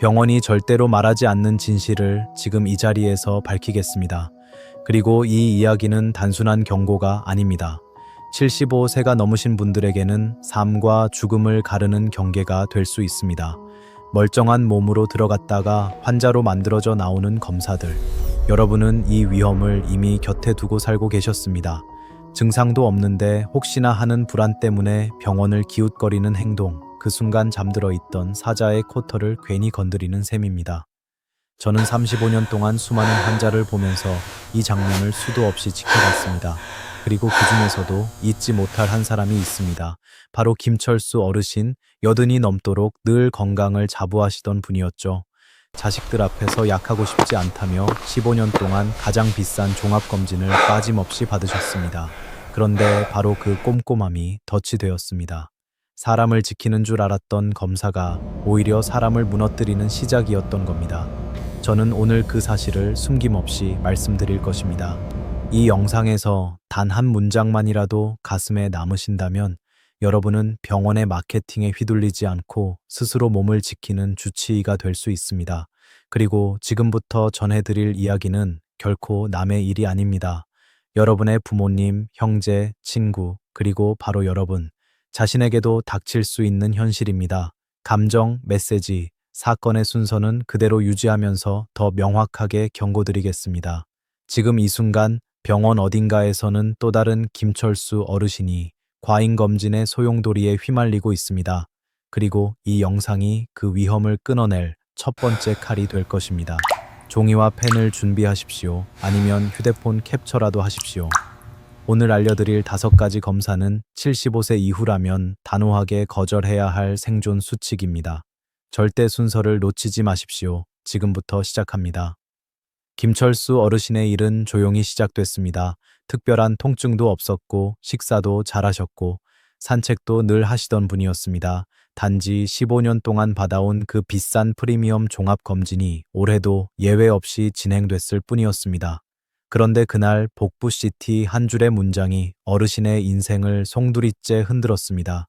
병원이 절대로 말하지 않는 진실을 지금 이 자리에서 밝히겠습니다. 그리고 이 이야기는 단순한 경고가 아닙니다. 75세가 넘으신 분들에게는 삶과 죽음을 가르는 경계가 될 수 있습니다. 멀쩡한 몸으로 들어갔다가 환자로 만들어져 나오는 검사들. 여러분은 이 위험을 이미 곁에 두고 살고 계셨습니다. 증상도 없는데 혹시나 하는 불안 때문에 병원을 기웃거리는 행동. 그 순간 잠들어 있던 사자의 코털을 괜히 건드리는 셈입니다. 저는 35년 동안 수많은 환자를 보면서 이 장면을 수도 없이 지켜봤습니다. 그리고 그 중에서도 잊지 못할 한 사람이 있습니다. 바로 김철수 어르신, 80이 넘도록 늘 건강을 자부하시던 분이었죠. 자식들 앞에서 약하고 싶지 않다며 15년 동안 가장 비싼 종합검진을 빠짐없이 받으셨습니다. 그런데 바로 그 꼼꼼함이 덫이 되었습니다. 사람을 지키는 줄 알았던 검사가 오히려 사람을 무너뜨리는 시작이었던 겁니다. 저는 오늘 그 사실을 숨김없이 말씀드릴 것입니다. 이 영상에서 단 한 문장만이라도 가슴에 남으신다면 여러분은 병원의 마케팅에 휘둘리지 않고 스스로 몸을 지키는 주치의가 될 수 있습니다. 그리고 지금부터 전해드릴 이야기는 결코 남의 일이 아닙니다. 여러분의 부모님, 형제, 친구, 그리고 바로 여러분 자신에게도 닥칠 수 있는 현실입니다. 감정, 메시지, 사건의 순서는 그대로 유지하면서 더 명확하게 경고드리겠습니다. 지금 이 순간 병원 어딘가에서는 또 다른 김철수 어르신이 과잉검진의 소용돌이에 휘말리고 있습니다. 그리고 이 영상이 그 위험을 끊어낼 첫 번째 칼이 될 것입니다. 종이와 펜을 준비하십시오. 아니면 휴대폰 캡처라도 하십시오. 오늘 알려드릴 5가지 검사는 75세 이후라면 단호하게 거절해야 할 생존 수칙입니다. 절대 순서를 놓치지 마십시오. 지금부터 시작합니다. 김철수 어르신의 일은 조용히 시작됐습니다. 특별한 통증도 없었고 식사도 잘하셨고 산책도 늘 하시던 분이었습니다. 단지 15년 동안 받아온 그 비싼 프리미엄 종합검진이 올해도 예외 없이 진행됐을 뿐이었습니다. 그런데 그날 복부 CT 한 줄의 문장이 어르신의 인생을 송두리째 흔들었습니다.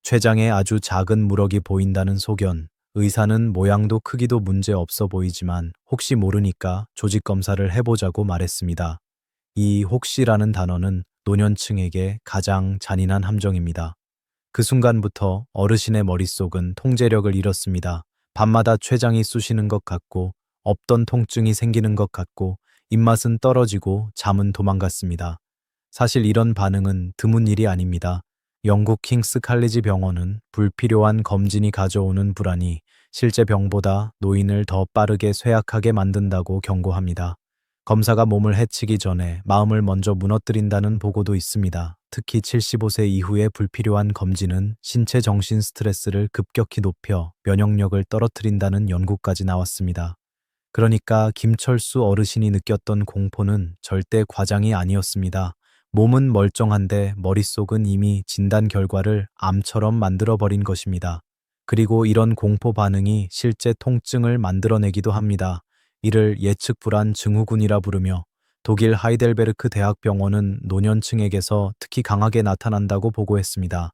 췌장에 아주 작은 물혹이 보인다는 소견. 의사는 모양도 크기도 문제 없어 보이지만 혹시 모르니까 조직 검사를 해보자고 말했습니다. 이 혹시라는 단어는 노년층에게 가장 잔인한 함정입니다. 그 순간부터 어르신의 머릿속은 통제력을 잃었습니다. 밤마다 췌장이 쑤시는 것 같고 없던 통증이 생기는 것 같고 입맛은 떨어지고 잠은 도망갔습니다. 사실 이런 반응은 드문 일이 아닙니다. 영국 킹스 칼리지 병원은 불필요한 검진이 가져오는 불안이 실제 병보다 노인을 더 빠르게 쇠약하게 만든다고 경고합니다. 검사가 몸을 해치기 전에 마음을 먼저 무너뜨린다는 보고도 있습니다. 특히 75세 이후의 불필요한 검진은 신체 정신 스트레스를 급격히 높여 면역력을 떨어뜨린다는 연구까지 나왔습니다. 그러니까 김철수 어르신이 느꼈던 공포는 절대 과장이 아니었습니다. 몸은 멀쩡한데 머릿속은 이미 진단 결과를 암처럼 만들어버린 것입니다. 그리고 이런 공포 반응이 실제 통증을 만들어내기도 합니다. 이를 예측 불안 증후군이라 부르며 독일 하이델베르크 대학병원은 노년층에게서 특히 강하게 나타난다고 보고했습니다.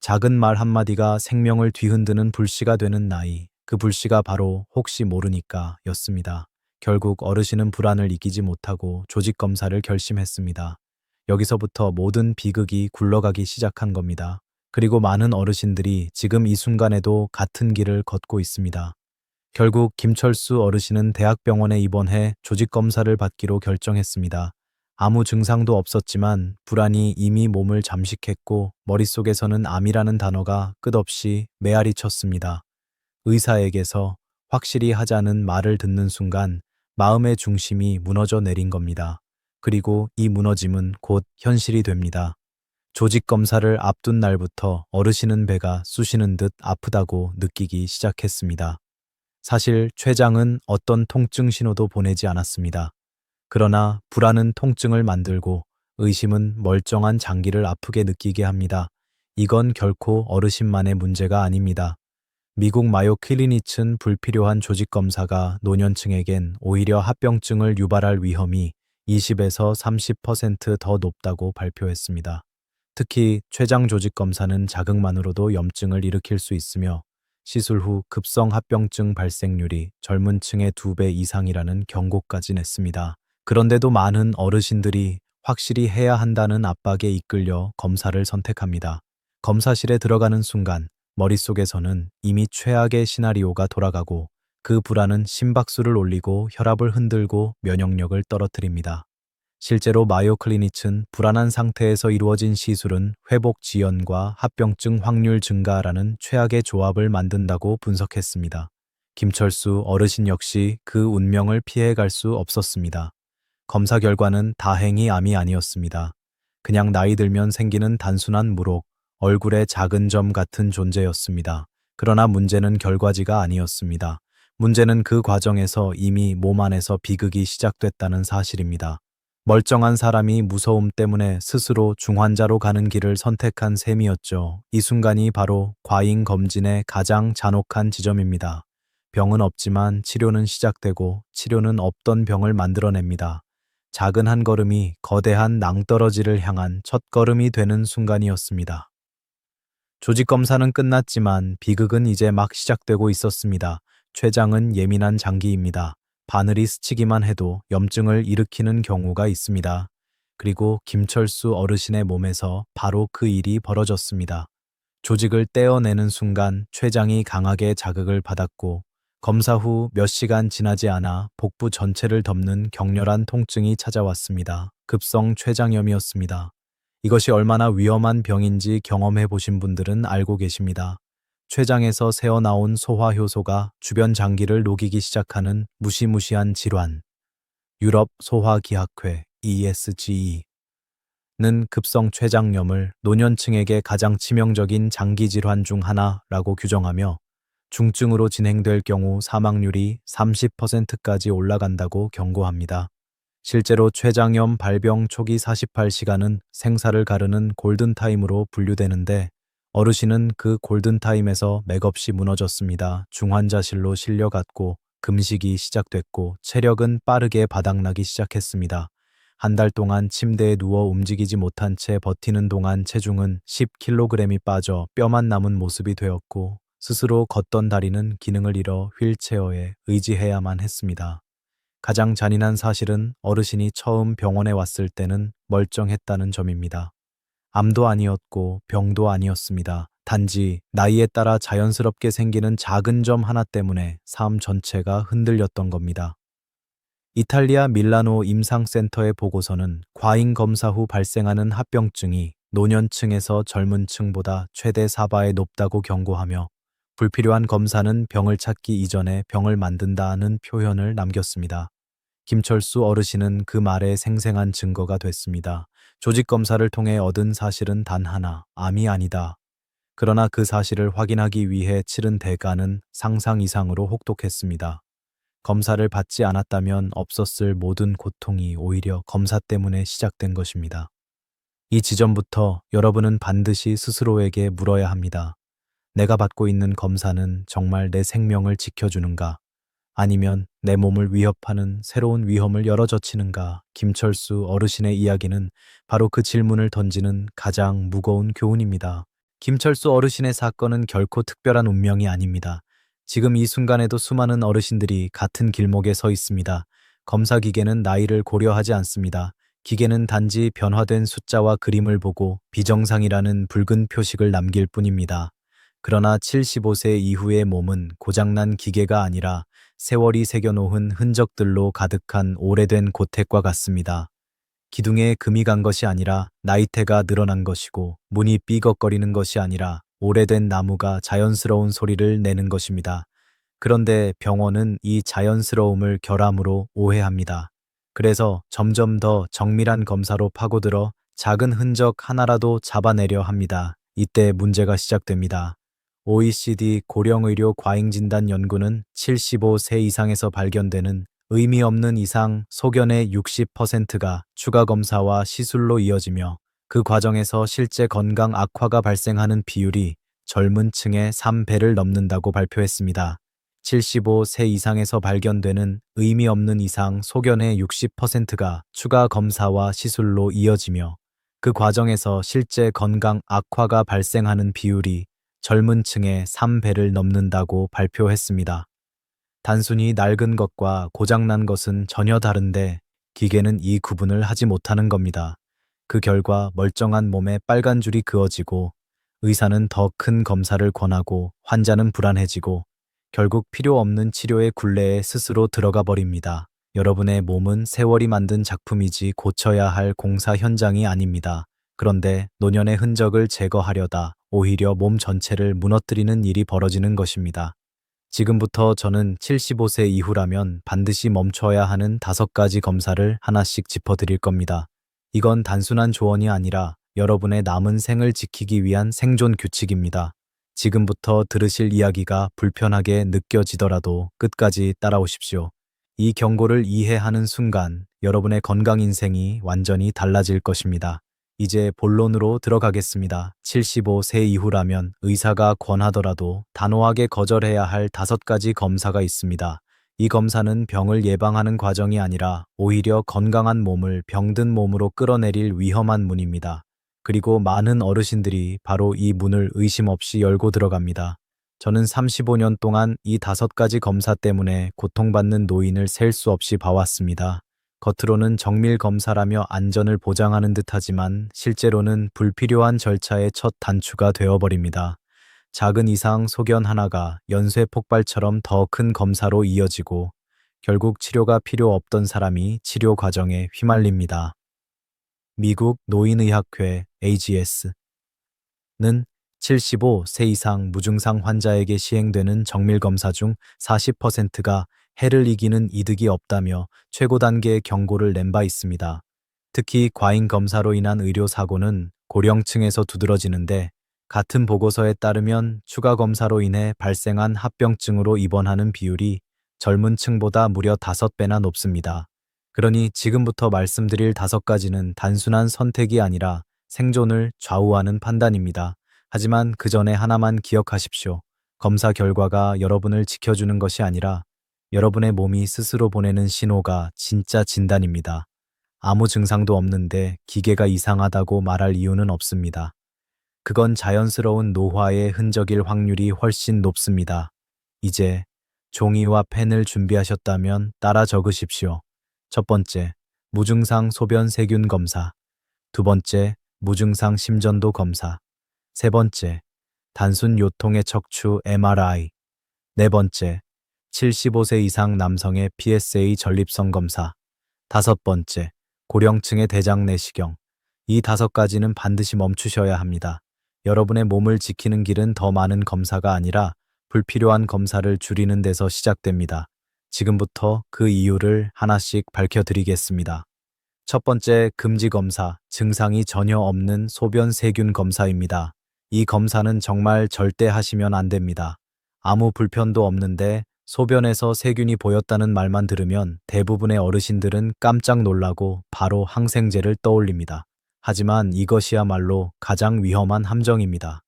작은 말 한마디가 생명을 뒤흔드는 불씨가 되는 나이. 그 불씨가 바로 혹시 모르니까 였습니다. 결국 어르신은 불안을 이기지 못하고 조직 검사를 결심했습니다. 여기서부터 모든 비극이 굴러가기 시작한 겁니다. 그리고 많은 어르신들이 지금 이 순간에도 같은 길을 걷고 있습니다. 결국 김철수 어르신은 대학병원에 입원해 조직 검사를 받기로 결정했습니다. 아무 증상도 없었지만 불안이 이미 몸을 잠식했고 머릿속에서는 암이라는 단어가 끝없이 메아리 쳤습니다. 의사에게서 확실히 하자는 말을 듣는 순간 마음의 중심이 무너져 내린 겁니다. 그리고 이 무너짐은 곧 현실이 됩니다. 조직 검사를 앞둔 날부터 어르신은 배가 쑤시는 듯 아프다고 느끼기 시작했습니다. 사실 췌장은 어떤 통증 신호도 보내지 않았습니다. 그러나 불안은 통증을 만들고 의심은 멀쩡한 장기를 아프게 느끼게 합니다. 이건 결코 어르신만의 문제가 아닙니다. 미국 마요 클리닉은 불필요한 조직 검사가 노년층에겐 오히려 합병증을 유발할 위험이 20에서 30%더 높다고 발표했습니다. 특히 췌장 조직 검사는 자극만으로도 염증을 일으킬 수 있으며 시술 후 급성 합병증 발생률이 젊은 층의 2배 이상이라는 경고까지 냈습니다. 그런데도 많은 어르신들이 확실히 해야 한다는 압박에 이끌려 검사를 선택합니다. 검사실에 들어가는 순간 머릿속에서는 이미 최악의 시나리오가 돌아가고 그 불안은 심박수를 올리고 혈압을 흔들고 면역력을 떨어뜨립니다. 실제로 마요 클리닉은 불안한 상태에서 이루어진 시술은 회복 지연과 합병증 확률 증가라는 최악의 조합을 만든다고 분석했습니다. 김철수 어르신 역시 그 운명을 피해갈 수 없었습니다. 검사 결과는 다행히 암이 아니었습니다. 그냥 나이 들면 생기는 단순한 물혹, 얼굴의 작은 점 같은 존재였습니다. 그러나 문제는 결과지가 아니었습니다. 문제는 그 과정에서 이미 몸 안에서 비극이 시작됐다는 사실입니다. 멀쩡한 사람이 무서움 때문에 스스로 중환자로 가는 길을 선택한 셈이었죠. 이 순간이 바로 과잉 검진의 가장 잔혹한 지점입니다. 병은 없지만 치료는 시작되고 치료는 없던 병을 만들어냅니다. 작은 한 걸음이 거대한 낭떠러지를 향한 첫걸음이 되는 순간이었습니다. 조직검사는 끝났지만 비극은 이제 막 시작되고 있었습니다. 췌장은 예민한 장기입니다. 바늘이 스치기만 해도 염증을 일으키는 경우가 있습니다. 그리고 김철수 어르신의 몸에서 바로 그 일이 벌어졌습니다. 조직을 떼어내는 순간 췌장이 강하게 자극을 받았고 검사 후 몇 시간 지나지 않아 복부 전체를 덮는 격렬한 통증이 찾아왔습니다. 급성 췌장염이었습니다. 이것이 얼마나 위험한 병인지 경험해 보신 분들은 알고 계십니다. 췌장에서 새어나온 소화효소가 주변 장기를 녹이기 시작하는 무시무시한 질환. 유럽 소화기학회 ESGE는 급성 췌장염을 노년층에게 가장 치명적인 장기 질환 중 하나라고 규정하며 중증으로 진행될 경우 사망률이 30%까지 올라간다고 경고합니다. 실제로 췌장염 발병 초기 48시간은 생사를 가르는 골든타임으로 분류되는데 어르신은 그 골든타임에서 맥없이 무너졌습니다. 중환자실로 실려갔고 금식이 시작됐고 체력은 빠르게 바닥나기 시작했습니다. 한 달 동안 침대에 누워 움직이지 못한 채 버티는 동안 체중은 10kg이 빠져 뼈만 남은 모습이 되었고 스스로 걷던 다리는 기능을 잃어 휠체어에 의지해야만 했습니다. 가장 잔인한 사실은 어르신이 처음 병원에 왔을 때는 멀쩡했다는 점입니다. 암도 아니었고 병도 아니었습니다. 단지 나이에 따라 자연스럽게 생기는 작은 점 하나 때문에 삶 전체가 흔들렸던 겁니다. 이탈리아 밀라노 임상센터의 보고서는 과잉 검사 후 발생하는 합병증이 노년층에서 젊은 층보다 최대 4배에 높다고 경고하며 불필요한 검사는 병을 찾기 이전에 병을 만든다는 표현을 남겼습니다. 김철수 어르신은 그 말에 생생한 증거가 됐습니다. 조직검사를 통해 얻은 사실은 단 하나, 암이 아니다. 그러나 그 사실을 확인하기 위해 치른 대가는 상상 이상으로 혹독했습니다. 검사를 받지 않았다면 없었을 모든 고통이 오히려 검사 때문에 시작된 것입니다. 이 지점부터 여러분은 반드시 스스로에게 물어야 합니다. 내가 받고 있는 검사는 정말 내 생명을 지켜주는가? 아니면 내 몸을 위협하는 새로운 위험을 열어젖히는가? 김철수 어르신의 이야기는 바로 그 질문을 던지는 가장 무거운 교훈입니다. 김철수 어르신의 사건은 결코 특별한 운명이 아닙니다. 지금 이 순간에도 수많은 어르신들이 같은 길목에 서 있습니다. 검사 기계는 나이를 고려하지 않습니다. 기계는 단지 변화된 숫자와 그림을 보고 비정상이라는 붉은 표식을 남길 뿐입니다. 그러나 75세 이후의 몸은 고장난 기계가 아니라 세월이 새겨놓은 흔적들로 가득한 오래된 고택과 같습니다. 기둥에 금이 간 것이 아니라 나이테가 늘어난 것이고 문이 삐걱거리는 것이 아니라 오래된 나무가 자연스러운 소리를 내는 것입니다. 그런데 병원은 이 자연스러움을 결함으로 오해합니다. 그래서 점점 더 정밀한 검사로 파고들어 작은 흔적 하나라도 잡아내려 합니다. 이때 문제가 시작됩니다. OECD 고령의료 과잉진단 연구는 75세 이상에서 발견되는 의미 없는 이상 소견의 60%가 추가 검사와 시술로 이어지며 그 과정에서 실제 건강 악화가 발생하는 비율이 젊은 층의 3배를 넘는다고 발표했습니다. 75세 이상에서 발견되는 의미 없는 이상 소견의 60%가 추가 검사와 시술로 이어지며 그 과정에서 실제 건강 악화가 발생하는 비율이 젊은 층의 3배를 넘는다고 발표했습니다. 단순히 낡은 것과 고장난 것은 전혀 다른데 기계는 이 구분을 하지 못하는 겁니다. 그 결과 멀쩡한 몸에 빨간 줄이 그어지고 의사는 더 큰 검사를 권하고 환자는 불안해지고 결국 필요 없는 치료의 굴레에 스스로 들어가 버립니다. 여러분의 몸은 세월이 만든 작품이지 고쳐야 할 공사 현장이 아닙니다. 그런데 노년의 흔적을 제거하려다 오히려 몸 전체를 무너뜨리는 일이 벌어지는 것입니다. 지금부터 저는 75세 이후라면 반드시 멈춰야 하는 5가지 검사를 하나씩 짚어드릴 겁니다. 이건 단순한 조언이 아니라 여러분의 남은 생을 지키기 위한 생존 규칙입니다. 지금부터 들으실 이야기가 불편하게 느껴지더라도 끝까지 따라오십시오. 이 경고를 이해하는 순간 여러분의 건강 인생이 완전히 달라질 것입니다. 이제 본론으로 들어가겠습니다. 75세 이후라면 의사가 권하더라도 단호하게 거절해야 할 5가지 검사가 있습니다. 이 검사는 병을 예방하는 과정이 아니라 오히려 건강한 몸을 병든 몸으로 끌어내릴 위험한 문입니다. 그리고 많은 어르신들이 바로 이 문을 의심 없이 열고 들어갑니다. 저는 35년 동안 이 5가지 검사 때문에 고통받는 노인을 셀 수 없이 봐왔습니다. 겉으로는 정밀 검사라며 안전을 보장하는 듯하지만 실제로는 불필요한 절차의 첫 단추가 되어버립니다. 작은 이상 소견 하나가 연쇄 폭발처럼 더 큰 검사로 이어지고 결국 치료가 필요 없던 사람이 치료 과정에 휘말립니다. 미국 노인의학회 AGS는 75세 이상 무증상 환자에게 시행되는 정밀 검사 중 40%가 해를 이기는 이득이 없다며 최고 단계의 경고를 낸 바 있습니다. 특히 과잉 검사로 인한 의료 사고는 고령층에서 두드러지는데 같은 보고서에 따르면 추가 검사로 인해 발생한 합병증으로 입원하는 비율이 젊은 층보다 무려 5배나 높습니다. 그러니 지금부터 말씀드릴 5가지는 단순한 선택이 아니라 생존을 좌우하는 판단입니다. 하지만 그 전에 하나만 기억하십시오. 검사 결과가 여러분을 지켜주는 것이 아니라 여러분의 몸이 스스로 보내는 신호가 진짜 진단입니다. 아무 증상도 없는데 기계가 이상하다고 말할 이유는 없습니다. 그건 자연스러운 노화의 흔적일 확률이 훨씬 높습니다. 이제 종이와 펜을 준비하셨다면 따라 적으십시오. 첫 번째, 무증상 소변 세균 검사. 두 번째, 무증상 심전도 검사. 세 번째, 단순 요통의 척추 MRI. 네 번째, 75세 이상 남성의 PSA 전립선 검사. 5번째, 고령층의 대장 내시경. 이 5가지는 반드시 멈추셔야 합니다. 여러분의 몸을 지키는 길은 더 많은 검사가 아니라 불필요한 검사를 줄이는 데서 시작됩니다. 지금부터 그 이유를 하나씩 밝혀드리겠습니다. 첫 번째, 금지 검사, 증상이 전혀 없는 소변 세균 검사입니다. 이 검사는 정말 절대 하시면 안 됩니다. 아무 불편도 없는데 소변에서 세균이 보였다는 말만 들으면 대부분의 어르신들은 깜짝 놀라고 바로 항생제를 떠올립니다. 하지만 이것이야말로 가장 위험한 함정입니다.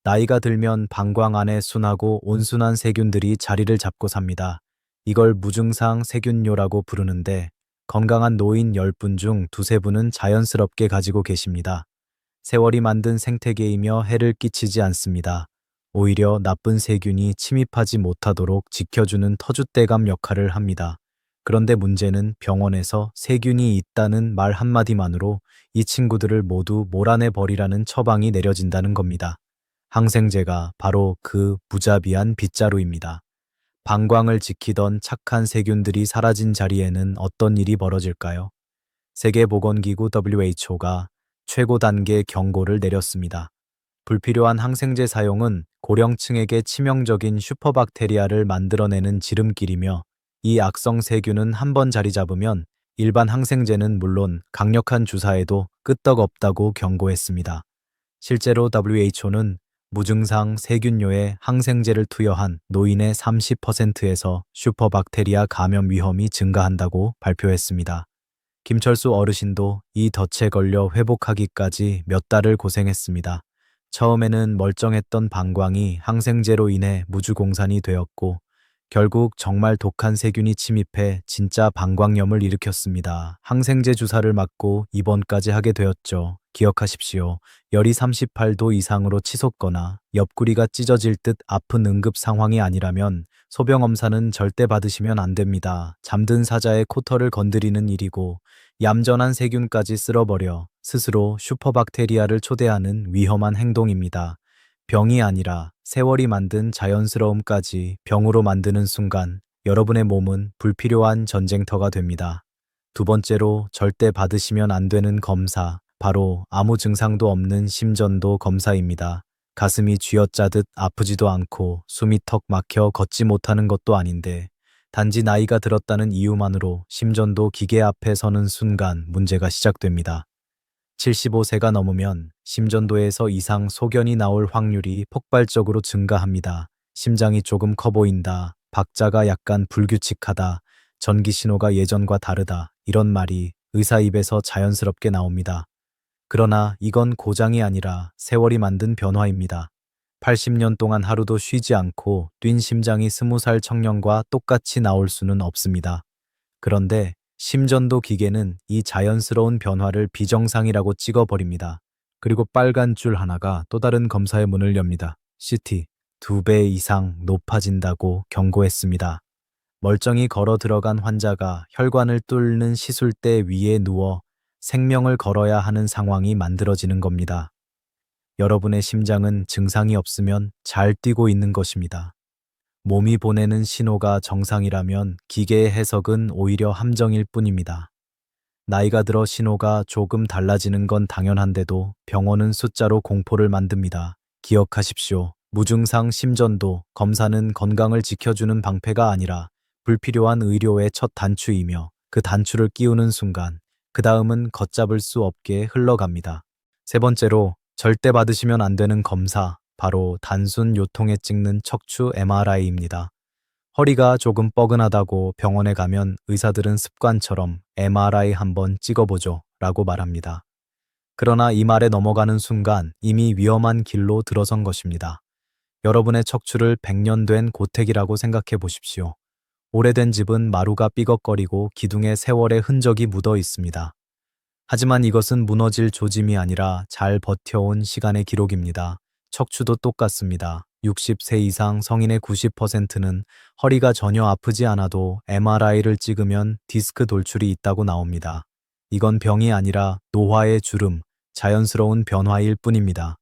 나이가 들면 방광 안에 순하고 온순한 세균들이 자리를 잡고 삽니다. 이걸 무증상 세균뇨라고 부르는데 건강한 노인 10분 중 2~3분은 자연스럽게 가지고 계십니다. 세월이 만든 생태계이며 해를 끼치지 않습니다. 오히려 나쁜 세균이 침입하지 못하도록 지켜주는 터줏대감 역할을 합니다. 그런데 문제는 병원에서 세균이 있다는 말 한마디만으로 이 친구들을 모두 몰아내 버리라는 처방이 내려진다는 겁니다. 항생제가 바로 그 무자비한 빗자루입니다. 방광을 지키던 착한 세균들이 사라진 자리에는 어떤 일이 벌어질까요? 세계보건기구 WHO가 최고 단계 경고를 내렸습니다. 불필요한 항생제 사용은 고령층에게 치명적인 슈퍼박테리아를 만들어내는 지름길이며 이 악성 세균은 한번 자리 잡으면 일반 항생제는 물론 강력한 주사에도 끄떡없다고 경고했습니다. 실제로 WHO는 무증상 세균뇨에 항생제를 투여한 노인의 30%에서 슈퍼박테리아 감염 위험이 증가한다고 발표했습니다. 김철수 어르신도 이 덫에 걸려 회복하기까지 몇 달을 고생했습니다. 처음에는 멀쩡했던 방광이 항생제로 인해 무주공산이 되었고 결국 정말 독한 세균이 침입해 진짜 방광염을 일으켰습니다. 항생제 주사를 맞고 입원까지 하게 되었죠. 기억하십시오. 열이 38도 이상으로 치솟거나 옆구리가 찢어질 듯 아픈 응급 상황이 아니라면 소병엄사는 절대 받으시면 안 됩니다. 잠든 사자의 코털을 건드리는 일이고 얌전한 세균까지 쓸어버려 스스로 슈퍼박테리아를 초대하는 위험한 행동입니다. 병이 아니라 세월이 만든 자연스러움까지 병으로 만드는 순간 여러분의 몸은 불필요한 전쟁터가 됩니다. 두 번째로 절대 받으시면 안 되는 검사, 바로 아무 증상도 없는 심전도 검사입니다. 가슴이 쥐어짜듯 아프지도 않고 숨이 턱 막혀 걷지 못하는 것도 아닌데 단지 나이가 들었다는 이유만으로 심전도 기계 앞에 서는 순간 문제가 시작됩니다. 75세가 넘으면 심전도에서 이상 소견이 나올 확률이 폭발적으로 증가합니다. 심장이 조금 커 보인다. 박자가 약간 불규칙하다. 전기 신호가 예전과 다르다. 이런 말이 의사 입에서 자연스럽게 나옵니다. 그러나 이건 고장이 아니라 세월이 만든 변화입니다. 80년 동안 하루도 쉬지 않고 뛴 심장이 20살 청년과 똑같이 나올 수는 없습니다. 그런데 심전도 기계는 이 자연스러운 변화를 비정상이라고 찍어버립니다. 그리고 빨간 줄 하나가 또 다른 검사의 문을 엽니다. CT 2배 이상 높아진다고 경고했습니다. 멀쩡히 걸어 들어간 환자가 혈관을 뚫는 시술대 위에 누워 생명을 걸어야 하는 상황이 만들어지는 겁니다. 여러분의 심장은 증상이 없으면 잘 뛰고 있는 것입니다. 몸이 보내는 신호가 정상이라면 기계의 해석은 오히려 함정일 뿐입니다. 나이가 들어 신호가 조금 달라지는 건 당연한데도 병원은 숫자로 공포를 만듭니다. 기억하십시오. 무증상 심전도 검사는 건강을 지켜주는 방패가 아니라 불필요한 의료의 첫 단추이며 그 단추를 끼우는 순간 그 다음은 걷잡을 수 없게 흘러갑니다. 세 번째로 절대 받으시면 안 되는 검사, 바로 단순 요통에 찍는 척추 MRI입니다. 허리가 조금 뻐근하다고 병원에 가면 의사들은 습관처럼 MRI 한번 찍어보죠 라고 말합니다. 그러나 이 말에 넘어가는 순간 이미 위험한 길로 들어선 것입니다. 여러분의 척추를 100년 된 고택이라고 생각해 보십시오. 오래된 집은 마루가 삐걱거리고 기둥에 세월의 흔적이 묻어 있습니다. 하지만 이것은 무너질 조짐이 아니라 잘 버텨온 시간의 기록입니다. 척추도 똑같습니다. 60세 이상 성인의 90%는 허리가 전혀 아프지 않아도 MRI를 찍으면 디스크 돌출이 있다고 나옵니다. 이건 병이 아니라 노화의 주름, 자연스러운 변화일 뿐입니다.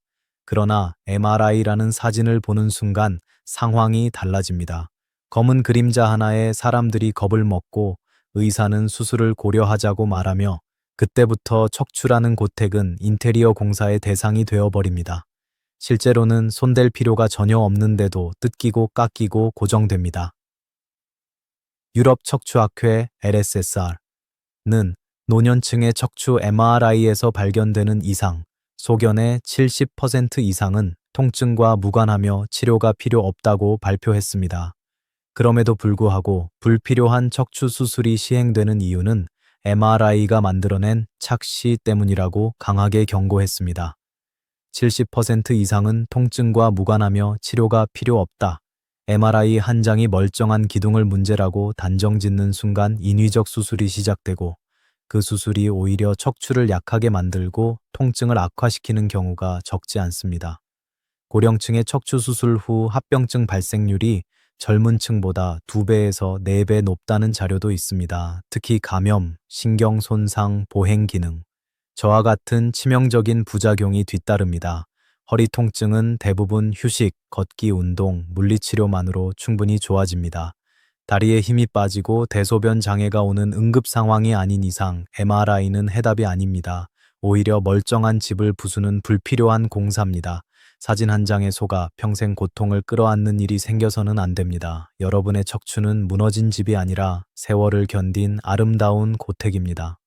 그러나 MRI라는 사진을 보는 순간 상황이 달라집니다. 검은 그림자 하나에 사람들이 겁을 먹고 의사는 수술을 고려하자고 말하며 그때부터 척추라는 고택은 인테리어 공사의 대상이 되어버립니다. 실제로는 손댈 필요가 전혀 없는데도 뜯기고 깎이고 고정됩니다. 유럽 척추학회 LSSR는 노년층의 척추 MRI에서 발견되는 이상, 소견의 70% 이상은 통증과 무관하며 치료가 필요 없다고 발표했습니다. 그럼에도 불구하고 불필요한 척추 수술이 시행되는 이유는 MRI가 만들어낸 착시 때문이라고 강하게 경고했습니다. 70% 이상은 통증과 무관하며 치료가 필요 없다. MRI 한 장이 멀쩡한 기둥을 문제라고 단정짓는 순간 인위적 수술이 시작되고 그 수술이 오히려 척추를 약하게 만들고 통증을 악화시키는 경우가 적지 않습니다. 고령층의 척추 수술 후 합병증 발생률이 젊은 층보다 2배에서 4배 높다는 자료도 있습니다. 특히 감염, 신경 손상, 보행 기능, 저와 같은 치명적인 부작용이 뒤따릅니다. 허리 통증은 대부분 휴식, 걷기, 운동, 물리치료만으로 충분히 좋아집니다. 다리에 힘이 빠지고 대소변 장애가 오는 응급 상황이 아닌 이상 MRI는 해답이 아닙니다. 오히려 멀쩡한 집을 부수는 불필요한 공사입니다. 사진 한 장에 속아 평생 고통을 끌어안는 일이 생겨서는 안 됩니다. 여러분의 척추는 무너진 집이 아니라 세월을 견딘 아름다운 고택입니다.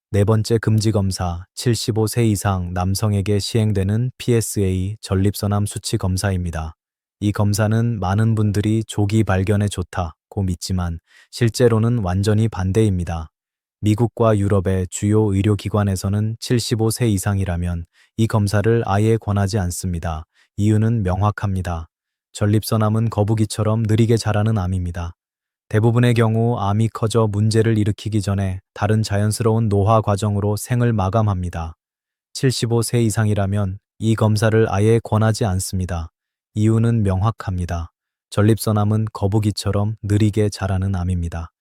네 번째 금지검사, 75세 이상 남성에게 시행되는 PSA 전립선암 수치 검사입니다. 이 검사는 많은 분들이 조기 발견에 좋다고 믿지만 실제로는 완전히 반대입니다. 미국과 유럽의 주요 의료기관에서는 75세 이상이라면 이 검사를 아예 권하지 않습니다. 이유는 명확합니다. 전립선암은 거북이처럼 느리게 자라는 암입니다. 대부분의 경우 암이 커져 문제를 일으키기 전에 다른 자연스러운 노화 과정으로 생을 마감합니다. 75세 이상이라면 이 검사를 아예 권하지 않습니다. 이유는 명확합니다. 전립선암은 거북이처럼 느리게 자라는 암입니다.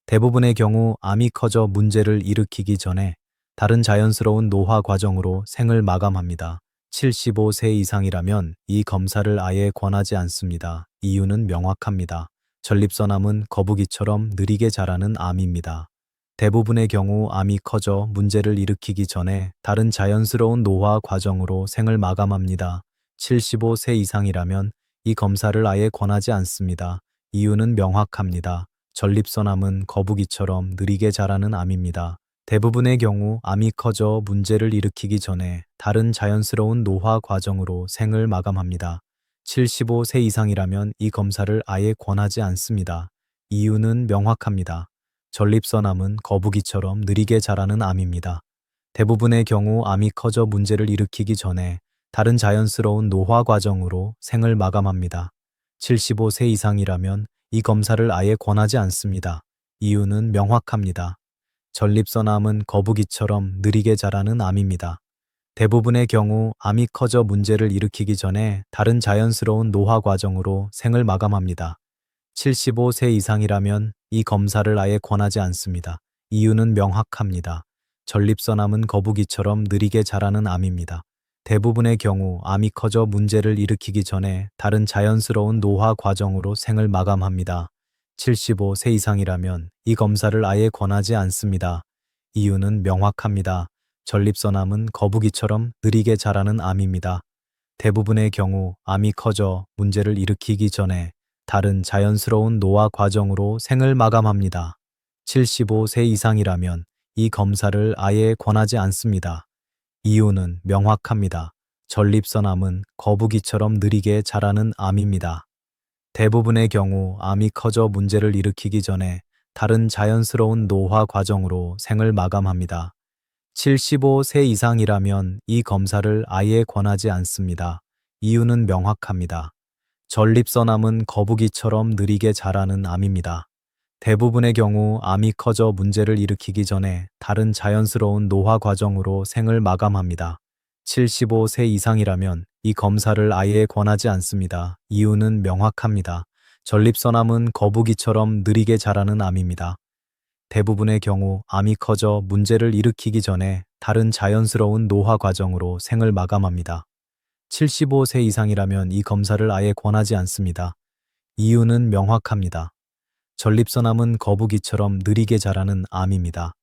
대부분의 경우 암이 커져 문제를 일으키기 전에 다른 자연스러운 노화 과정으로 생을 마감합니다. 75세 이상이라면 이 검사를 아예 권하지 않습니다. 이유는 명확합니다. 전립선암은 거북이처럼 느리게 자라는 암입니다. 대부분의 경우 암이 커져 문제를 일으키기 전에 다른 자연스러운 노화 과정으로 생을 마감합니다. 75세 이상이라면 이 검사를 아예 권하지 않습니다. 이유는 명확합니다. 전립선암은 거북이처럼 느리게 자라는 암입니다. 대부분의 경우 암이 커져 문제를 일으키기 전에 다른 자연스러운 노화 과정으로 생을 마감합니다. 75세 이상이라면 이 검사를 아예 권하지 않습니다. 이유는 명확합니다. 전립선암은 거북이처럼 느리게 자라는 암입니다. 대부분의 경우 암이 커져 문제를 일으키기 전에 다른 자연스러운 노화 과정으로 생을 마감합니다. 75세 이상이라면 이 검사를 아예 권하지 않습니다. 이유는 명확합니다. 전립선암은 거북이처럼 느리게 자라는 암입니다. 대부분의 경우 암이 커져 문제를 일으키기 전에 다른 자연스러운 노화 과정으로 생을 마감합니다. 75세 이상이라면 이 검사를 아예 권하지 않습니다. 이유는 명확합니다. 전립선암은 거북이처럼 느리게 자라는 암입니다. 대부분의 경우 암이 커져 문제를 일으키기 전에 다른 자연스러운 노화 과정으로 생을 마감합니다. 75세 이상이라면 이 검사를 아예 권하지 않습니다. 이유는 명확합니다. 전립선암은 거북이처럼 느리게 자라는 암입니다. 대부분의 경우 암이 커져 문제를 일으키기 전에 다른 자연스러운 노화 과정으로 생을 마감합니다. 75세 이상이라면 이 검사를 아예 권하지 않습니다. 이유는 명확합니다. 전립선암은 거북이처럼 느리게 자라는 암입니다. 대부분의 경우 암이 커져 문제를 일으키기 전에 다른 자연스러운 노화 과정으로 생을 마감합니다. 75세 이상이라면 이 검사를 아예 권하지 않습니다. 이유는 명확합니다. 전립선암은 거북이처럼 느리게 자라는 암입니다. 대부분의 경우 암이 커져 문제를 일으키기 전에 다른 자연스러운 노화 과정으로 생을 마감합니다. 75세 이상이라면 이 검사를 아예 권하지 않습니다. 이유는 명확합니다. 전립선암은 거북이처럼 느리게 자라는 암입니다. 대부분의 경우 암이 커져 문제를 일으키기 전에 다른 자연스러운 노화 과정으로 생을 마감합니다. 75세 이상이라면 이 검사를 아예 권하지 않습니다. 이유는 명확합니다. 전립선암은 거북이처럼 느리게 자라는 암입니다.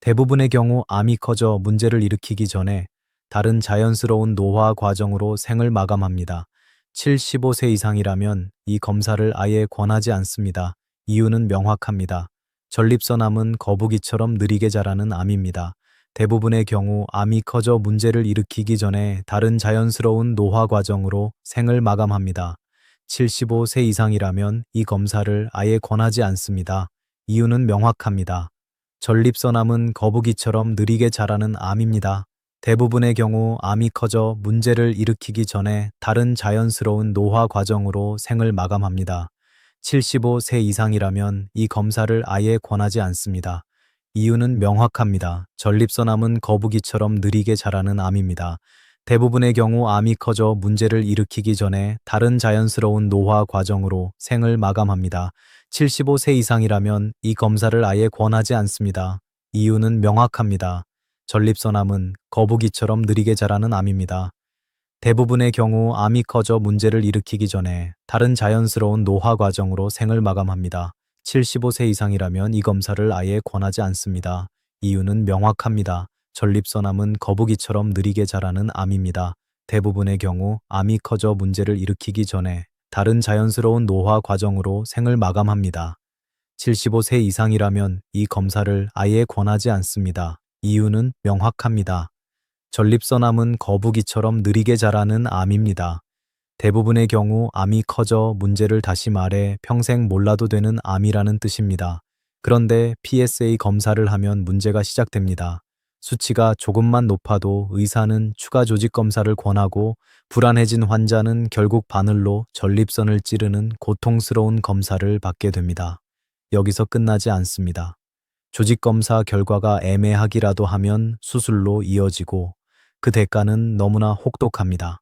대부분의 경우 암이 커져 문제를 일으키기 전에 다른 자연스러운 노화 과정으로 생을 마감합니다. 75세 이상이라면 이 검사를 아예 권하지 않습니다. 이유는 명확합니다. 전립선암은 거북이처럼 느리게 자라는 암입니다. 대부분의 경우 암이 커져 문제를 일으키기 전에 다른 자연스러운 노화 과정으로 생을 마감합니다. 75세 이상이라면 이 검사를 아예 권하지 않습니다. 이유는 명확합니다. 전립선암은 거북이처럼 느리게 자라는 암입니다. 대부분의 경우 암이 커져 문제를 일으키기 전에 다른 자연스러운 노화 과정으로 생을 마감합니다. 75세 이상이라면 이 검사를 아예 권하지 않습니다. 이유는 명확합니다. 전립선암은 거북이처럼 느리게 자라는 암입니다. 대부분의 경우 암이 커져 문제를 일으키기 전에 다른 자연스러운 노화 과정으로 생을 마감합니다. 75세 이상이라면 이 검사를 아예 권하지 않습니다. 이유는 명확합니다. 전립선암은 거북이처럼 느리게 자라는 암입니다. 대부분의 경우 암이 커져 문제를 일으키기 전에 다른 자연스러운 노화 과정으로 생을 마감합니다. 75세 이상이라면 이 검사를 아예 권하지 않습니다. 이유는 명확합니다. 전립선암은 거북이처럼 느리게 자라는 암입니다. 대부분의 경우 암이 커져 문제를 일으키기 전에 다른 자연스러운 노화 과정으로 생을 마감합니다. 75세 이상이라면 이 검사를 아예 권하지 않습니다. 이유는 명확합니다. 전립선암은 거북이처럼 느리게 자라는 암입니다. 대부분의 경우 암이 커져 문제를 다시 말해 평생 몰라도 되는 암이라는 뜻입니다. 그런데 PSA 검사를 하면 문제가 시작됩니다. 수치가 조금만 높아도 의사는 추가 조직 검사를 권하고 불안해진 환자는 결국 바늘로 전립선을 찌르는 고통스러운 검사를 받게 됩니다. 여기서 끝나지 않습니다. 조직 검사 결과가 애매하기라도 하면 수술로 이어지고 그 대가는 너무나 혹독합니다.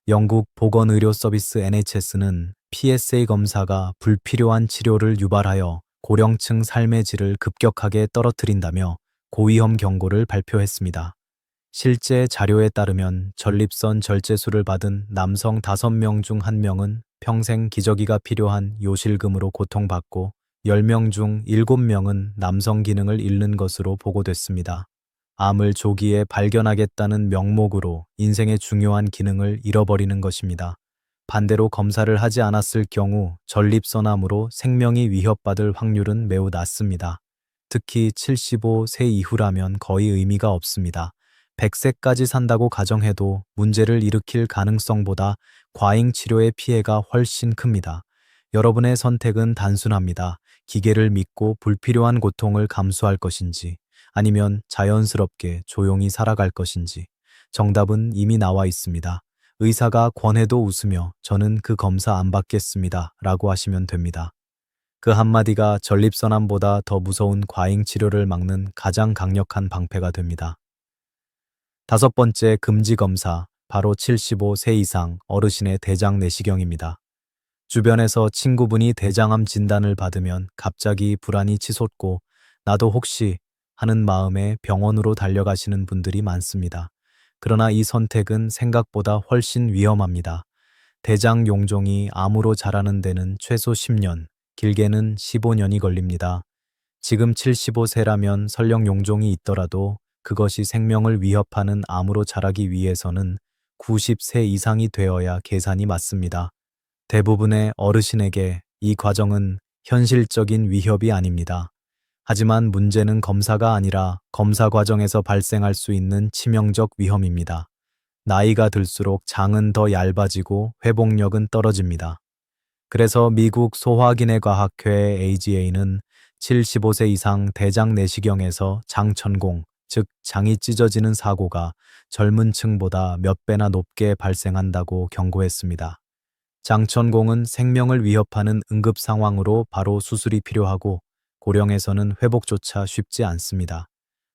영국 보건의료 서비스 NHS는 PSA 검사가 불필요한 치료를 유발하여 고령층 삶의 질을 급격하게 떨어뜨린다며 고위험 경고를 발표했습니다. 실제 자료에 따르면 전립선 절제술을 받은 남성 5명 중 1명은 평생 기저귀가 필요한 요실금으로 고통받고 10명 중 7명은 남성 기능을 잃는 것으로 보고됐습니다. 암을 조기에 발견하겠다는 명목으로 인생의 중요한 기능을 잃어버리는 것입니다. 반대로 검사를 하지 않았을 경우 전립선암으로 생명이 위협받을 확률은 매우 낮습니다. 특히 75세 이후라면 거의 의미가 없습니다. 100세까지 산다고 가정해도 문제를 일으킬 가능성보다 과잉 치료의 피해가 훨씬 큽니다. 여러분의 선택은 단순합니다. 기계를 믿고 불필요한 고통을 감수할 것인지, 아니면 자연스럽게 조용히 살아갈 것인지. 정답은 이미 나와 있습니다. 의사가 권해도 웃으며 저는 그 검사 안 받겠습니다 라고 하시면 됩니다. 그 한마디가 전립선암보다 더 무서운 과잉 치료를 막는 가장 강력한 방패가 됩니다. 5번째 금지 검사, 바로 75세 이상 어르신의 대장 내시경입니다. 주변에서 친구분이 대장암 진단을 받으면 갑자기 불안이 치솟고 나도 혹시 하는 마음에 병원으로 달려가시는 분들이 많습니다. 그러나 이 선택은 생각보다 훨씬 위험합니다. 대장 용종이 암으로 자라는 데는 최소 10년, 길게는 15년이 걸립니다. 지금 75세라면 설령 용종이 있더라도 그것이 생명을 위협하는 암으로 자라기 위해서는 90세 이상이 되어야 계산이 맞습니다. 대부분의 어르신에게 이 과정은 현실적인 위협이 아닙니다. 하지만 문제는 검사가 아니라 검사 과정에서 발생할 수 있는 치명적 위험입니다. 나이가 들수록 장은 더 얇아지고 회복력은 떨어집니다. 그래서 미국 소화기내과학회 AGA는 75세 이상 대장 내시경에서 장천공, 즉 장이 찢어지는 사고가 젊은 층보다 몇 배나 높게 발생한다고 경고했습니다. 장천공은 생명을 위협하는 응급 상황으로 바로 수술이 필요하고 고령에서는 회복조차 쉽지 않습니다.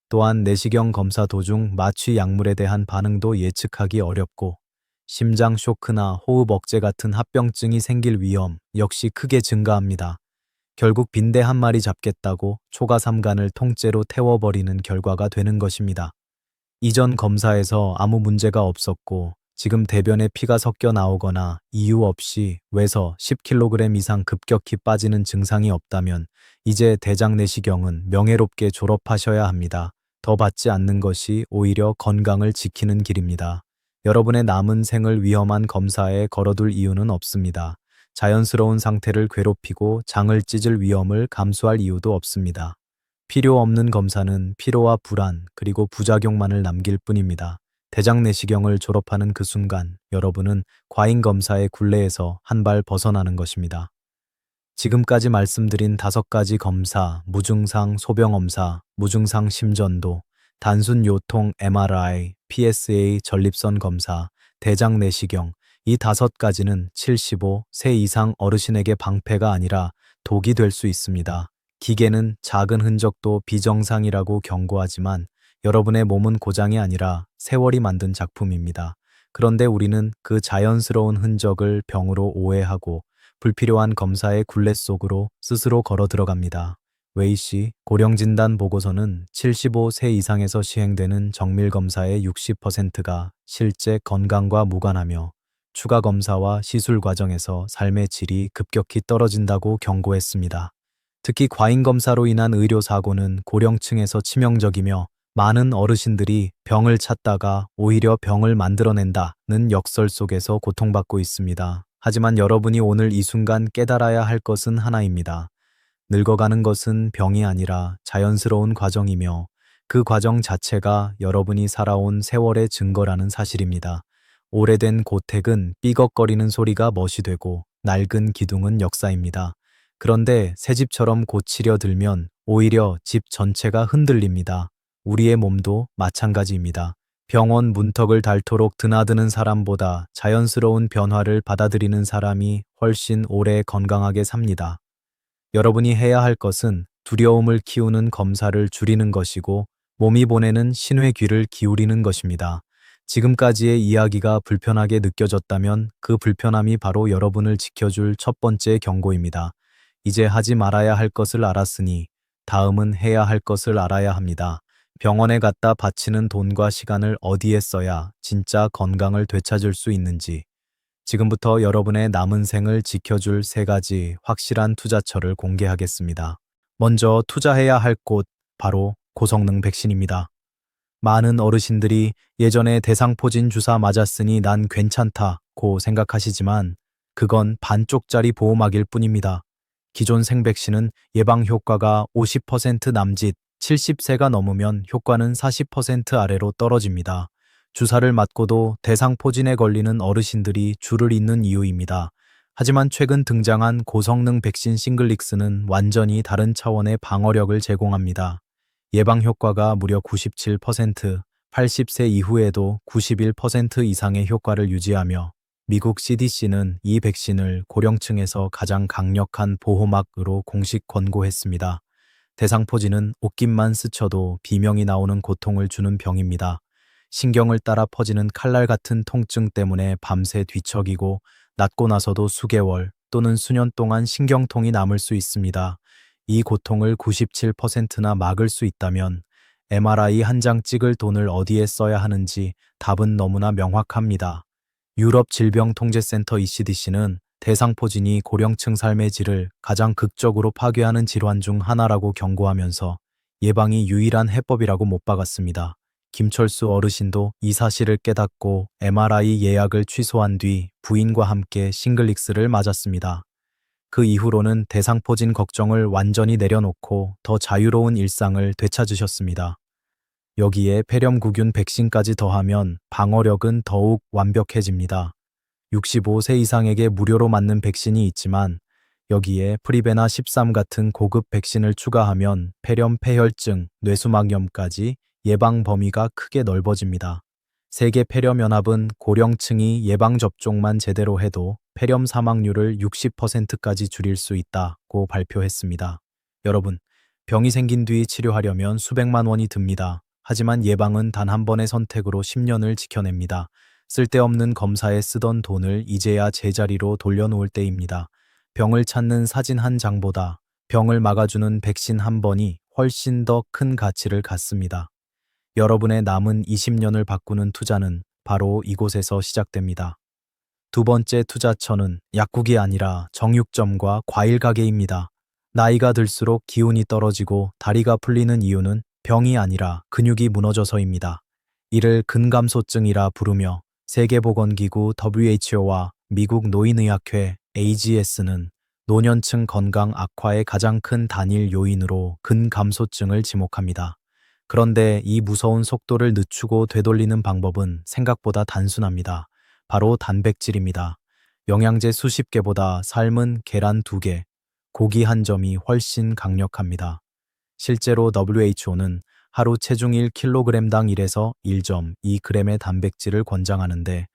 또한 내시경 검사 도중 마취 약물에 대한 반응도 예측하기 어렵고 심장 쇼크나 호흡 억제 같은 합병증이 생길 위험 역시 크게 증가합니다. 결국 빈대 한 마리 잡겠다고 초가삼간을 통째로 태워버리는 결과가 되는 것입니다. 이전 검사에서 아무 문제가 없었고 지금 대변에 피가 섞여 나오거나 이유 없이 외서 10kg 이상 급격히 빠지는 증상이 없다면 이제 대장 내시경은 명예롭게 졸업하셔야 합니다. 더 받지 않는 것이 오히려 건강을 지키는 길입니다. 여러분의 남은 생을 위험한 검사에 걸어둘 이유는 없습니다. 자연스러운 상태를 괴롭히고 장을 찢을 위험을 감수할 이유도 없습니다. 필요 없는 검사는 피로와 불안 그리고 부작용만을 남길 뿐입니다. 대장 내시경을 졸업하는 그 순간 여러분은 과잉 검사의 굴레에서 한 발 벗어나는 것입니다. 지금까지 말씀드린 5가지 검사, 무증상 소병검사, 무증상 심전도, 단순 요통 MRI, PSA 전립선 검사, 대장 내시경, 이 5가지는 75세 이상 어르신에게 방패가 아니라 독이 될 수 있습니다. 기계는 작은 흔적도 비정상이라고 경고하지만 여러분의 몸은 고장이 아니라 세월이 만든 작품입니다. 그런데 우리는 그 자연스러운 흔적을 병으로 오해하고 불필요한 검사의 굴레 속으로 스스로 걸어 들어갑니다. 웨이시 고령진단 보고서는 75세 이상에서 시행되는 정밀검사의 60%가 실제 건강과 무관하며 추가 검사와 시술 과정에서 삶의 질이 급격히 떨어진다고 경고했습니다. 특히 과잉 검사로 인한 의료사고는 고령층에서 치명적이며 많은 어르신들이 병을 찾다가 오히려 병을 만들어낸다는 역설 속에서 고통받고 있습니다. 하지만 여러분이 오늘 이 순간 깨달아야 할 것은 하나입니다. 늙어가는 것은 병이 아니라 자연스러운 과정이며 그 과정 자체가 여러분이 살아온 세월의 증거라는 사실입니다. 오래된 고택은 삐걱거리는 소리가 멋이 되고 낡은 기둥은 역사입니다. 그런데 새 집처럼 고치려 들면 오히려 집 전체가 흔들립니다. 우리의 몸도 마찬가지입니다. 병원 문턱을 닳도록 드나드는 사람보다 자연스러운 변화를 받아들이는 사람이 훨씬 오래 건강하게 삽니다. 여러분이 해야 할 것은 두려움을 키우는 검사를 줄이는 것이고 몸이 보내는 신호의 귀를 기울이는 것입니다. 지금까지의 이야기가 불편하게 느껴졌다면 그 불편함이 바로 여러분을 지켜줄 첫 번째 경고입니다. 이제 하지 말아야 할 것을 알았으니 다음은 해야 할 것을 알아야 합니다. 병원에 갔다 바치는 돈과 시간을 어디에 써야 진짜 건강을 되찾을 수 있는지, 지금부터 여러분의 남은 생을 지켜줄 3가지 확실한 투자처를 공개하겠습니다. 먼저 투자해야 할 곳, 바로 고성능 백신입니다. 많은 어르신들이 예전에 대상포진 주사 맞았으니 난 괜찮다고 생각하시지만 그건 반쪽짜리 보호막일 뿐입니다. 기존 생백신은 예방 효과가 50% 남짓, 70세가 넘으면 효과는 40% 아래로 떨어집니다. 주사를 맞고도 대상포진에 걸리는 어르신들이 줄을 잇는 이유입니다. 하지만 최근 등장한 고성능 백신 싱글릭스는 완전히 다른 차원의 방어력을 제공합니다. 예방 효과가 무려 97%, 80세 이후에도 91% 이상의 효과를 유지하며 미국 CDC는 이 백신을 고령층에서 가장 강력한 보호막으로 공식 권고했습니다. 대상포진은 옷깃만 스쳐도 비명이 나오는 고통을 주는 병입니다. 신경을 따라 퍼지는 칼날 같은 통증 때문에 밤새 뒤척이고 낫고 나서도 수개월 또는 수년 동안 신경통이 남을 수 있습니다. 이 고통을 97%나 막을 수 있다면 MRI 한 장 찍을 돈을 어디에 써야 하는지 답은 너무나 명확합니다. 유럽 질병통제센터 ECDC는 대상포진이 고령층 삶의 질을 가장 극적으로 파괴하는 질환 중 하나라고 경고하면서 예방이 유일한 해법이라고 못 박았습니다. 김철수 어르신도 이 사실을 깨닫고 MRI 예약을 취소한 뒤 부인과 함께 싱글릭스를 맞았습니다. 그 이후로는 대상포진 걱정을 완전히 내려놓고 더 자유로운 일상을 되찾으셨습니다. 여기에 폐렴구균 백신까지 더하면 방어력은 더욱 완벽해집니다. 65세 이상에게 무료로 맞는 백신이 있지만 여기에 프리베나 13 같은 고급 백신을 추가하면 폐렴, 폐혈증, 뇌수막염까지 예방 범위가 크게 넓어집니다. 세계 폐렴연합은 고령층이 예방접종만 제대로 해도 폐렴 사망률을 60%까지 줄일 수 있다고 발표했습니다. 여러분, 병이 생긴 뒤 치료하려면 수백만 원이 듭니다. 하지만 예방은 단 한 번의 선택으로 10년을 지켜냅니다. 쓸데없는 검사에 쓰던 돈을 이제야 제자리로 돌려놓을 때입니다. 병을 찾는 사진 한 장보다 병을 막아주는 백신 한 번이 훨씬 더 큰 가치를 갖습니다. 여러분의 남은 20년을 바꾸는 투자는 바로 이곳에서 시작됩니다. 두 번째 투자처는 약국이 아니라 정육점과 과일 가게입니다. 나이가 들수록 기운이 떨어지고 다리가 풀리는 이유는 병이 아니라 근육이 무너져서입니다. 이를 근감소증이라 부르며 세계보건기구 WHO와 미국 노인의학회 AGS는 노년층 건강 악화의 가장 큰 단일 요인으로 근감소증을 지목합니다. 그런데 이 무서운 속도를 늦추고 되돌리는 방법은 생각보다 단순합니다. 바로 단백질입니다. 영양제 수십 개보다 삶은 계란 2개, 고기 한 점이 훨씬 강력합니다. 실제로 WHO는 하루 체중 1kg당 1에서 1.2g의 단백질을 권장하는데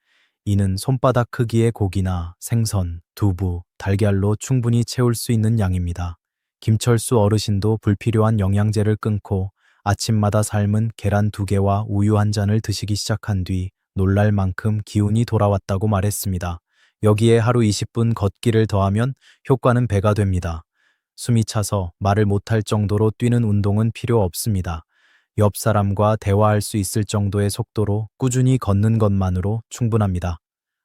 이는 손바닥 크기의 고기나 생선, 두부, 달걀로 충분히 채울 수 있는 양입니다. 김철수 어르신도 불필요한 영양제를 끊고 아침마다 삶은 계란 2개와 우유 한 잔을 드시기 시작한 뒤 놀랄 만큼 기운이 돌아왔다고 말했습니다. 여기에 하루 20분 걷기를 더하면 효과는 배가 됩니다. 숨이 차서 말을 못할 정도로 뛰는 운동은 필요 없습니다. 옆 사람과 대화할 수 있을 정도의 속도로 꾸준히 걷는 것만으로 충분합니다.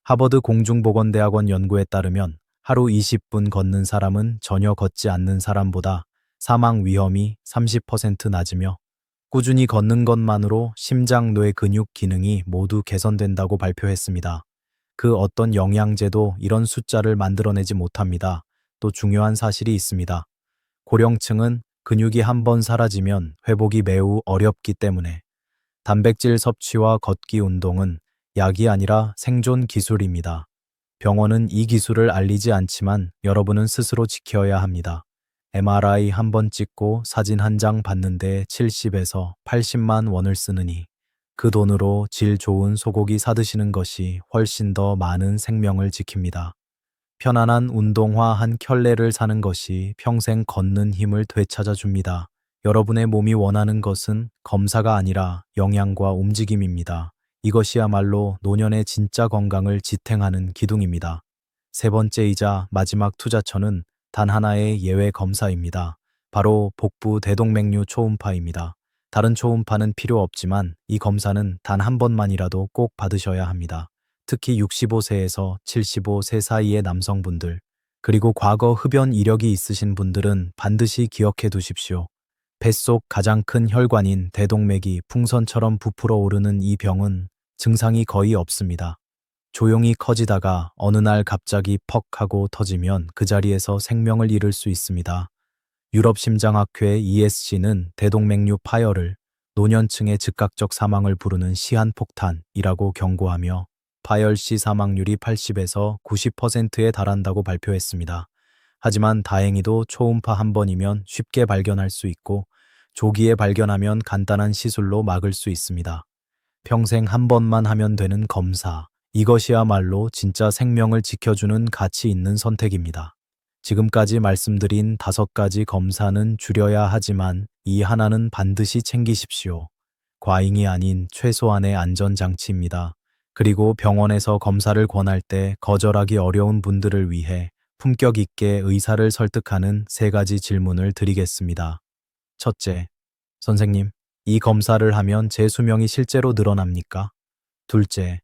하버드 공중보건대학원 연구에 따르면 하루 20분 걷는 사람은 전혀 걷지 않는 사람보다 사망 위험이 30% 낮으며 꾸준히 걷는 것만으로 심장, 뇌, 근육 기능이 모두 개선된다고 발표했습니다. 그 어떤 영양제도 이런 숫자를 만들어내지 못합니다. 또 중요한 사실이 있습니다. 고령층은 근육이 한번 사라지면 회복이 매우 어렵기 때문에 단백질 섭취와 걷기 운동은 약이 아니라 생존 기술입니다. 병원은 이 기술을 알리지 않지만 여러분은 스스로 지켜야 합니다. MRI 한 번 찍고 사진 한 장 받는데 70에서 80만 원을 쓰느니 그 돈으로 질 좋은 소고기 사드시는 것이 훨씬 더 많은 생명을 지킵니다. 편안한 운동화 한 켤레를 사는 것이 평생 걷는 힘을 되찾아 줍니다. 여러분의 몸이 원하는 것은 검사가 아니라 영양과 움직임입니다. 이것이야말로 노년의 진짜 건강을 지탱하는 기둥입니다. 세 번째이자 마지막 투자처는 단 하나의 예외 검사입니다. 바로 복부 대동맥류 초음파입니다. 다른 초음파는 필요 없지만 이 검사는 단 한 번만이라도 꼭 받으셔야 합니다. 특히 65세에서 75세 사이의 남성분들, 그리고 과거 흡연 이력이 있으신 분들은 반드시 기억해 두십시오. 뱃속 가장 큰 혈관인 대동맥이 풍선처럼 부풀어 오르는 이 병은 증상이 거의 없습니다. 조용히 커지다가 어느 날 갑자기 퍽 하고 터지면 그 자리에서 생명을 잃을 수 있습니다. 유럽심장학회 ESC는 대동맥류 파열을 노년층의 즉각적 사망을 부르는 시한폭탄이라고 경고하며 파열 시 사망률이 80에서 90%에 달한다고 발표했습니다. 하지만 다행히도 초음파 한 번이면 쉽게 발견할 수 있고 조기에 발견하면 간단한 시술로 막을 수 있습니다. 평생 한 번만 하면 되는 검사. 이것이야말로 진짜 생명을 지켜주는 가치 있는 선택입니다. 지금까지 말씀드린 5가지 검사는 줄여야 하지만 이 하나는 반드시 챙기십시오. 과잉이 아닌 최소한의 안전장치입니다. 그리고 병원에서 검사를 권할 때 거절하기 어려운 분들을 위해 품격 있게 의사를 설득하는 3가지 질문을 드리겠습니다. 첫째, 선생님, 이 검사를 하면 제 수명이 실제로 늘어납니까? 둘째,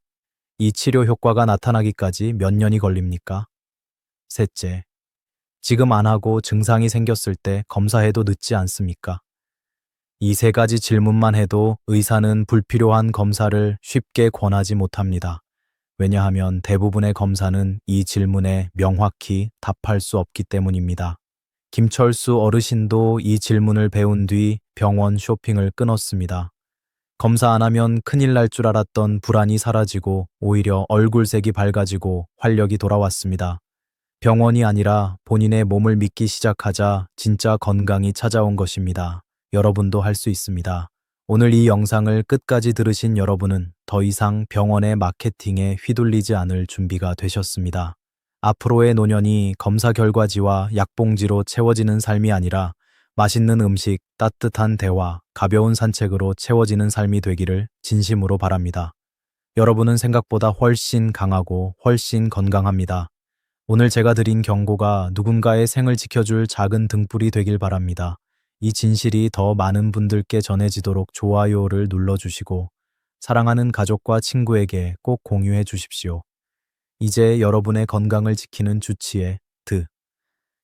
이 치료 효과가 나타나기까지 몇 년이 걸립니까? 셋째, 지금 안 하고 증상이 생겼을 때 검사해도 늦지 않습니까? 이 3가지 질문만 해도 의사는 불필요한 검사를 쉽게 권하지 못합니다. 왜냐하면 대부분의 검사는 이 질문에 명확히 답할 수 없기 때문입니다. 김철수 어르신도 이 질문을 배운 뒤 병원 쇼핑을 끊었습니다. 검사 안 하면 큰일 날 줄 알았던 불안이 사라지고 오히려 얼굴색이 밝아지고 활력이 돌아왔습니다. 병원이 아니라 본인의 몸을 믿기 시작하자 진짜 건강이 찾아온 것입니다. 여러분도 할 수 있습니다. 오늘 이 영상을 끝까지 들으신 여러분은 더 이상 병원의 마케팅에 휘둘리지 않을 준비가 되셨습니다. 앞으로의 노년이 검사 결과지와 약봉지로 채워지는 삶이 아니라 맛있는 음식, 따뜻한 대화, 가벼운 산책으로 채워지는 삶이 되기를 진심으로 바랍니다. 여러분은 생각보다 훨씬 강하고 훨씬 건강합니다. 오늘 제가 드린 경고가 누군가의 생을 지켜줄 작은 등불이 되길 바랍니다. 이 진실이 더 많은 분들께 전해지도록 좋아요를 눌러주시고 사랑하는 가족과 친구에게 꼭 공유해 주십시오. 이제 여러분의 건강을 지키는 주치의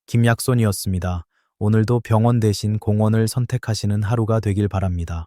김약손이었습니다. 오늘도 병원 대신 공원을 선택하시는 하루가 되길 바랍니다.